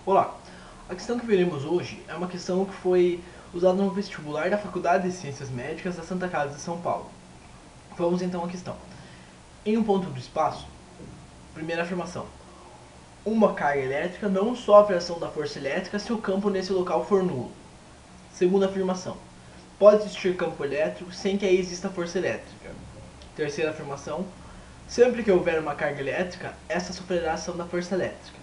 Olá, a questão que veremos hoje é uma questão que foi usada no vestibular da Faculdade de Ciências Médicas da Santa Casa de São Paulo. Vamos então à questão. Em um ponto do espaço, primeira afirmação. Uma carga elétrica não sofre a ação da força elétrica se o campo nesse local for nulo. Segunda afirmação. Pode existir campo elétrico sem que aí exista força elétrica. Terceira afirmação. Sempre que houver uma carga elétrica, essa sofrerá a ação da força elétrica.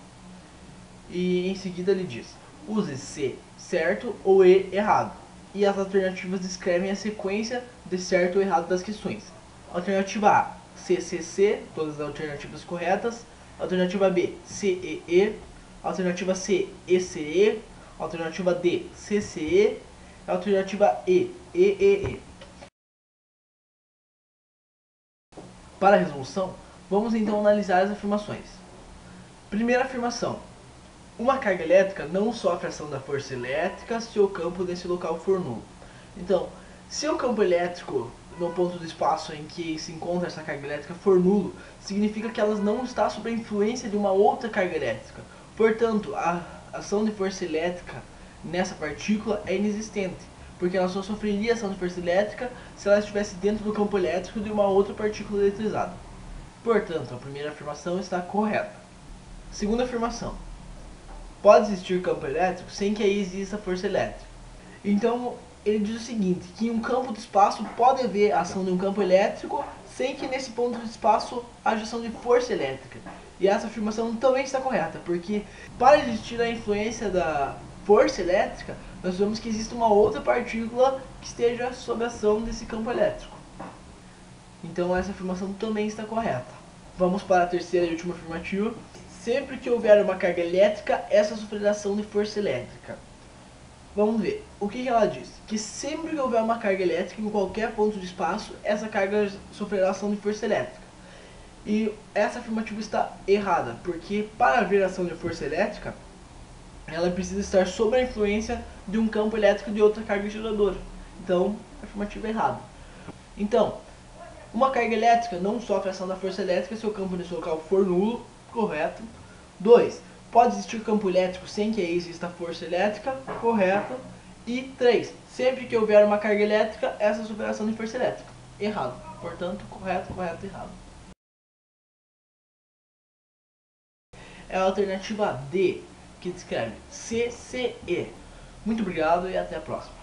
E em seguida ele diz: use C certo ou E errado. E as alternativas descrevem a sequência de certo ou errado das questões. Alternativa A, CCC, todas as alternativas corretas. Alternativa B, CEE. Alternativa C, ECE. Alternativa D, CCE. Alternativa E, EEE. Para a resolução, vamos então analisar as afirmações. Primeira afirmação. Uma carga elétrica não sofre ação da força elétrica se o campo nesse local for nulo. Então, se o campo elétrico no ponto do espaço em que se encontra essa carga elétrica for nulo, significa que ela não está sob a influência de uma outra carga elétrica. Portanto, a ação de força elétrica nessa partícula é inexistente, porque ela só sofreria ação de força elétrica se ela estivesse dentro do campo elétrico de uma outra partícula eletrizada. Portanto, a primeira afirmação está correta. Segunda afirmação. Pode existir campo elétrico sem que aí exista força elétrica. Então, ele diz o seguinte, que em um campo de espaço pode haver ação de um campo elétrico sem que nesse ponto de espaço haja ação de força elétrica. E essa afirmação também está correta, porque para existir a influência da força elétrica, nós vemos que existe uma outra partícula que esteja sob a ação desse campo elétrico. Então essa afirmação também está correta. Vamos para a terceira e última afirmativa. Sempre que houver uma carga elétrica, essa sofrerá ação de força elétrica. Vamos ver. O que ela diz? Que sempre que houver uma carga elétrica em qualquer ponto de espaço, essa carga sofrerá ação de força elétrica. E essa afirmativa está errada, porque para haver ação de força elétrica, ela precisa estar sob a influência de um campo elétrico de outra carga geradora. Então, a afirmativa é errada. Então, uma carga elétrica não sofre ação da força elétrica se o campo nesse local for nulo. Correto. 2. Pode existir campo elétrico sem que exista força elétrica. Correto. E 3. Sempre que houver uma carga elétrica, essa sofrerá ação de força elétrica. Errado. Portanto, correto, correto, errado. É a alternativa D, que descreve CCE. Muito obrigado e até a próxima.